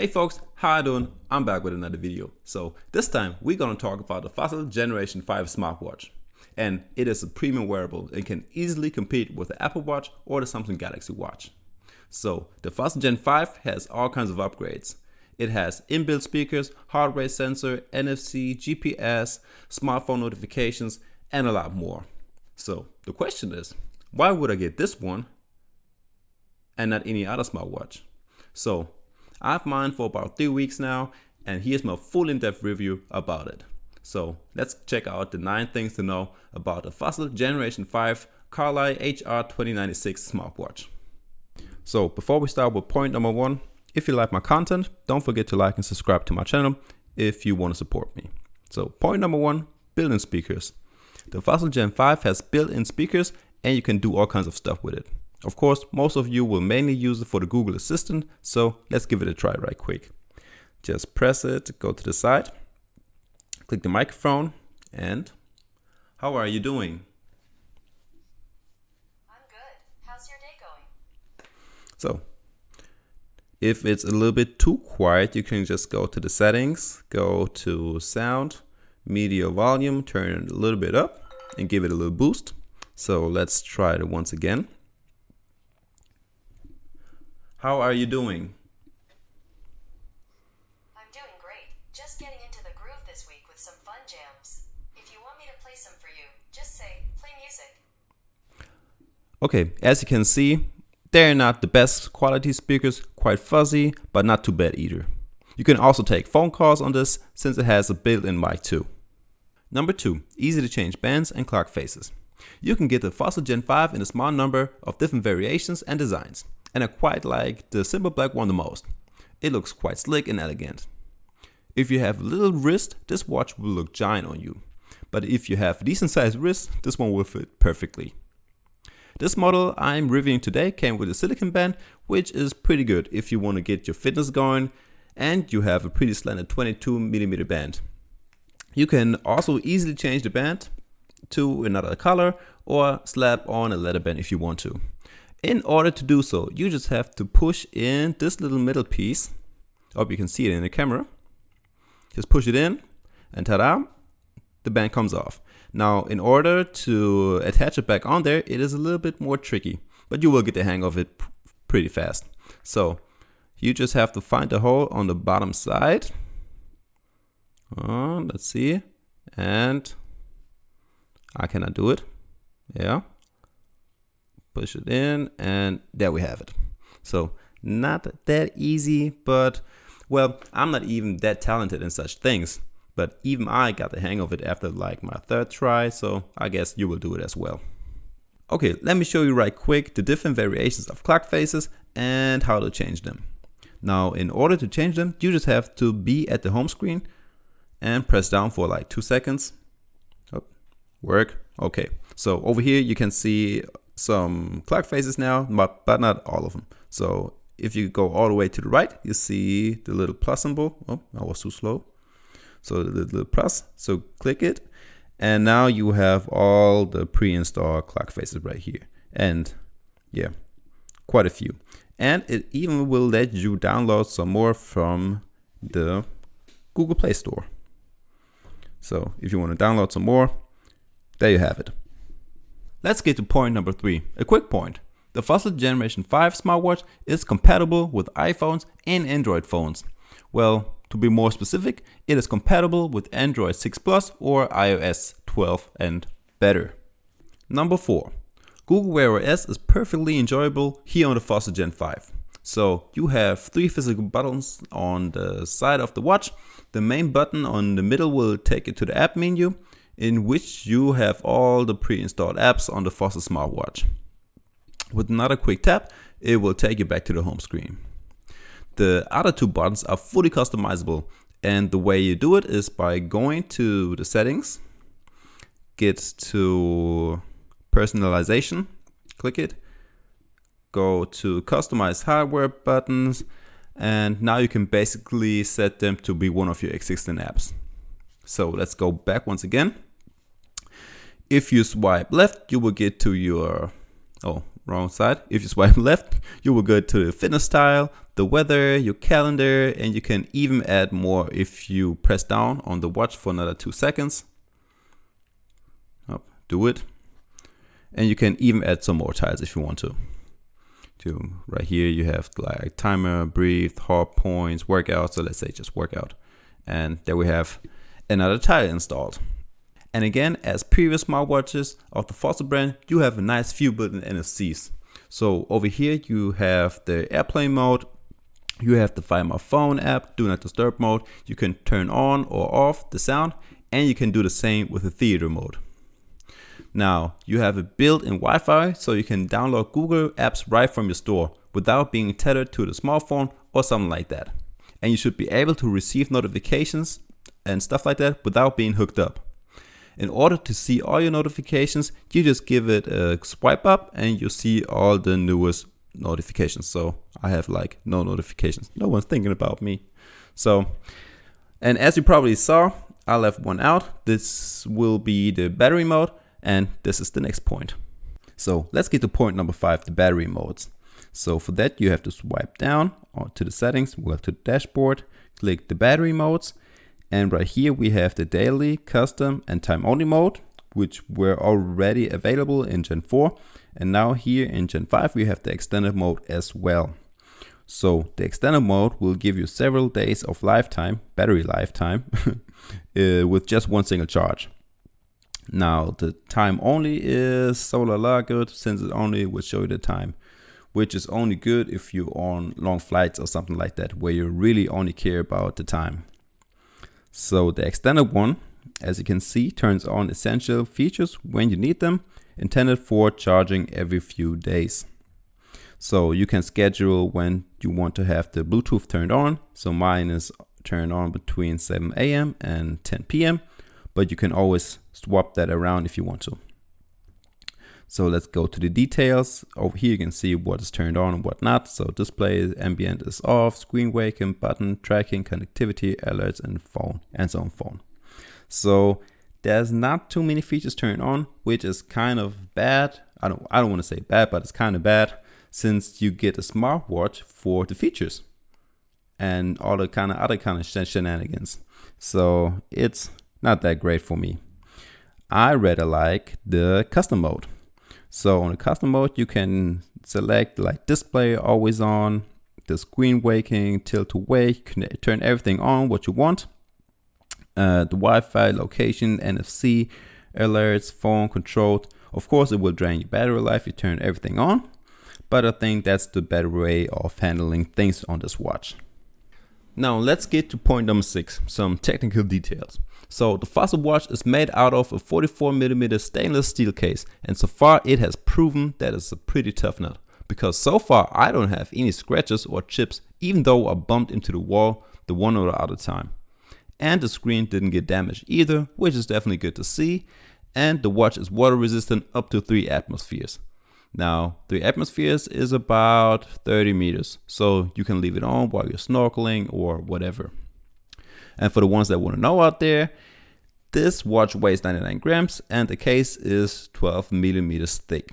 Hey folks, how you doing? I'm back with another video. So this time we're going to talk about the Fossil Generation 5 smartwatch. And it is a premium wearable and can easily compete with the Apple Watch or the Samsung Galaxy Watch. So the Fossil Gen 5 has all kinds of upgrades. It has inbuilt speakers, heart rate sensor, NFC, GPS, smartphone notifications, and a lot more. So the question is, why would I get this one and not any other smartwatch? So I've mine for about 3 weeks now, and here's my full in-depth review about it. So let's check out the 9 things to know about the Fossil Generation 5 Carlyl HR 2096 smartwatch. So before we start with point number 1, if you like my content, don't forget to like and subscribe to my channel if you want to support me. So point number 1, built-in speakers. The Fossil Gen 5 has built-in speakers and you can do all kinds of stuff with it. Of course, most of you will mainly use it for the Google Assistant, so let's give it a try right quick. Just press it, go to the side, click the microphone, and how are you doing? I'm good. How's your day going? So, if it's a little bit too quiet, you can just go to the settings, go to sound, media volume, turn it a little bit up, and give it a little boost. So let's try it once again. How are you doing? I'm doing great. Just getting into the groove this week with some fun jams. If you want me to play some for you, just say, play music. Okay, as you can see, they're not the best quality speakers, quite fuzzy, but not too bad either. You can also take phone calls on this since it has a built-in mic too. Number 2, easy to change bands and clock faces. You can get the Fossil Gen 5 in a small number of different variations and designs. And I quite like the simple black one the most. It looks quite slick and elegant. If you have a little wrist, this watch will look giant on you. But if you have a decent sized wrist, this one will fit perfectly. This model I'm reviewing today came with a silicone band, which is pretty good if you want to get your fitness going and you have a pretty slender 22mm band. You can also easily change the band to another color or slap on a leather band if you want to. In order to do so, you just have to push in this little middle piece. Hope you can see it in the camera. Just push it in and ta-da, the band comes off. Now, in order to attach it back on there, it is a little bit more tricky, but you will get the hang of it pretty fast. So you just have to find the hole on the bottom side. Let's see. And I cannot do it. Yeah. Push it in, and there we have it. So not that easy, but well, I'm not even that talented in such things, but even I got the hang of it after like my 3rd try, so I guess you will do it as well. Okay, let me show you right quick the different variations of clock faces and how to change them. Now, in order to change them, you just have to be at the home screen and press down for like 2 seconds. Oh, work. Okay, so over here you can see some clock faces now, but not all of them. So if you go all the way to the right, you see the little plus symbol. Oh, I was too slow. So the little plus, so click it. And now you have all the pre-installed clock faces right here. And yeah, quite a few. And it even will let you download some more from the Google Play Store. So if you want to download some more, there you have it. Let's get to point number 3, a quick point. The Fossil Generation 5 smartwatch is compatible with iPhones and Android phones. Well, to be more specific, it is compatible with Android 6 Plus or iOS 12 and better. Number 4, Google Wear OS is perfectly enjoyable here on the Fossil Gen 5. So you have 3 physical buttons on the side of the watch. The main button on the middle will take you to the app menu, in which you have all the pre-installed apps on the Fossil smartwatch. With another quick tap, it will take you back to the home screen. The other 2 buttons are fully customizable, and the way you do it is by going to the settings, get to personalization, click it, go to customize hardware buttons, and now you can basically set them to be one of your existing apps. So let's go back once again. If you swipe left, you will get to your, wrong side. If you swipe left, you will go to the fitness style, the weather, your calendar, and you can even add more if you press down on the watch for another 2 seconds. Do it. And you can even add some more tiles if you want to. Right here you have like timer, breathe, hard points, workout. So let's say just workout. And there we have another tile installed. And again, as previous smartwatches of the Fossil brand, you have a nice few built-in NFCs. So over here you have the airplane mode, you have the Find My Phone app, Do Not Disturb mode. You can turn on or off the sound, and you can do the same with the theater mode. Now, you have a built-in Wi-Fi, so you can download Google apps right from your store without being tethered to the smartphone or something like that. And you should be able to receive notifications and stuff like that without being hooked up. In order to see all your notifications, you just give it a swipe up and you'll see all the newest notifications. So I have like no notifications. No one's thinking about me. So, and as you probably saw, I left one out. This will be the battery mode. And this is the next point. So let's get to point number 5, the battery modes. So for that, you have to swipe down to the settings, go to the dashboard, click the battery modes. And right here we have the daily, custom, and time only mode, which were already available in Gen 4. And now here in Gen 5, we have the extended mode as well. So the extended mode will give you several days of lifetime, battery lifetime, with just one single charge. Now the time only is so good, since it only will show you the time, which is only good if you're on long flights or something like that, where you really only care about the time. So the extended one, as you can see, turns on essential features when you need them, intended for charging every few days. So you can schedule when you want to have the Bluetooth turned on. So mine is turned on between 7 a.m. and 10 p.m. But you can always swap that around if you want to. So let's go to the details. Over here you can see what is turned on and what not. So display ambient is off, screen waking, button, tracking, connectivity, alerts, and phone, and so on phone. So there's not too many features turned on, which is kind of bad. I don't want to say bad, but it's kind of bad, since you get a smartwatch for the features and all the other kind of shenanigans. So it's not that great for me. I rather like the custom mode. So on the custom mode, you can select like display always on, the screen waking, tilt to wake, turn everything on what you want. The Wi-Fi, location, NFC, alerts, phone controlled. Of course, it will drain your battery life if you turn everything on, but I think that's the better way of handling things on this watch. Now let's get to point number 6, some technical details. So the Fossil watch is made out of a 44mm stainless steel case, and so far it has proven that it's a pretty tough nut, because so far I don't have any scratches or chips, even though I bumped into the wall the one or the other time. And the screen didn't get damaged either, which is definitely good to see. And the watch is water resistant up to 3 atmospheres. Now 3 atmospheres is about 30 meters, so you can leave it on while you're snorkeling or whatever. And for the ones that want to know out there, this watch weighs 99 grams and the case is 12 millimeters thick.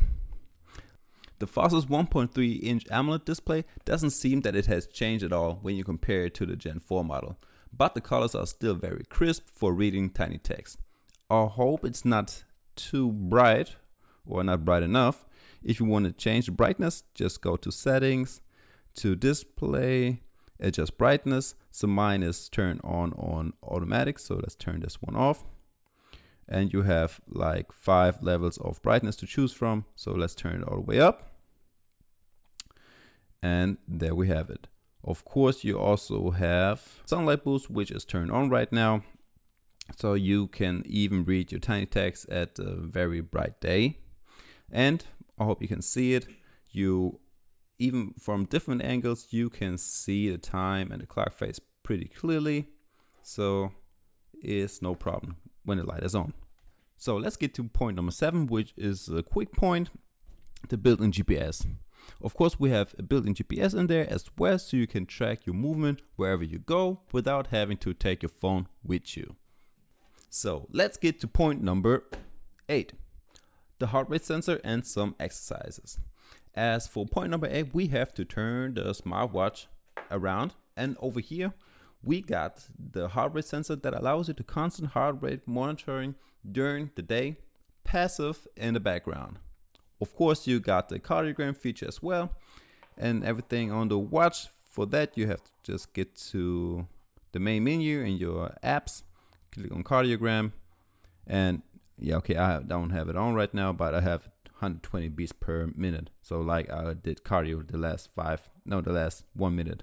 The Fossil's 1.3 inch AMOLED display doesn't seem that it has changed at all when you compare it to the Gen 4 model, but the colors are still very crisp for reading tiny text. I hope it's not too bright or not bright enough. If you want to change the brightness, just go to settings, to display, adjust brightness. So mine is turned on automatic, so let's turn this one off. And you have like 5 levels of brightness to choose from, so let's turn it all the way up. And there we have it. Of course, you also have sunlight boost, which is turned on right now, so you can even read your tiny text at a very bright day. And I hope you can see it. You even from different angles, you can see the time and the clock face pretty clearly. So it's no problem when the light is on. So let's get to point number 7, which is a quick point, the built-in GPS. Of course, we have a built-in GPS in there as well, so you can track your movement wherever you go without having to take your phone with you. So let's get to point number 8. The heart rate sensor and some exercises. As for point number 8, we have to turn the smartwatch around. And over here, we got the heart rate sensor that allows you to constant heart rate monitoring during the day, passive in the background. Of course, you got the cardiogram feature as well, and everything on the watch. For that, you have to just get to the main menu in your apps, click on cardiogram, and yeah, okay, I don't have it on right now, but I have 120 beats per minute. So like I did cardio the last 1 minute.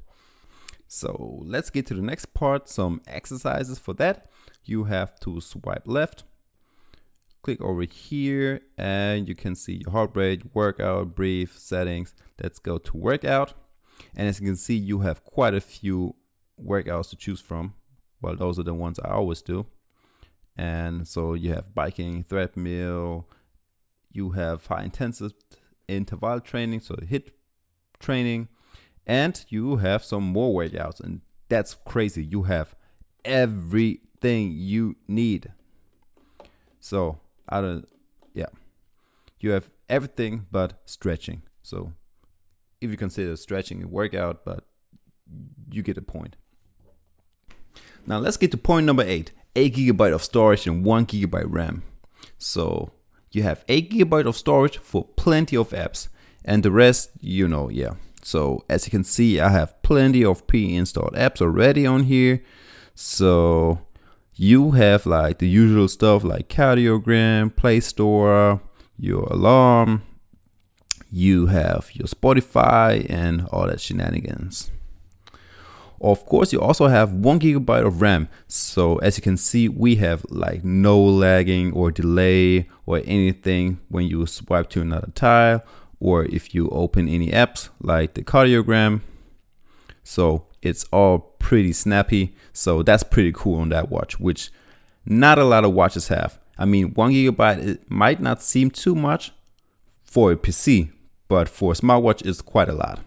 So let's get to the next part, some exercises. For that, you have to swipe left, click over here, and you can see your heart rate, workout, brief, settings. Let's go to workout. And as you can see, you have quite a few workouts to choose from. Well, those are the ones I always do. And so you have biking, treadmill, you have high intensity interval training, so HIIT training, and you have some more workouts, and that's crazy. You have everything you need. So you have everything but stretching. So if you consider stretching a workout, but you get the point. Now let's get to point number 8. 8 GB of storage and 1 GB RAM. So you have 8 GB of storage for plenty of apps, and the rest, So as you can see, I have plenty of pre-installed apps already on here. So you have like the usual stuff like cardiogram, Play Store, your alarm, you have your Spotify and all that shenanigans. Of course, you also have 1 GB of RAM. So as you can see, we have like no lagging or delay or anything when you swipe to another tile, or if you open any apps like the cardiogram. So it's all pretty snappy. So that's pretty cool on that watch, which not a lot of watches have. I mean, 1 GB, it might not seem too much for a PC, but for a smartwatch, it's quite a lot.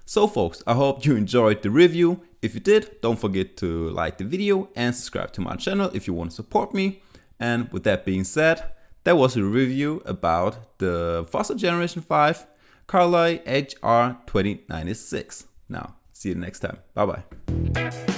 So folks, I hope you enjoyed the review. If you did, don't forget to like the video and subscribe to my channel if you want to support me. And with that being said, that was a review about the Fossil Generation 5 Carlyl HR 2096. Now, see you next time. Bye bye.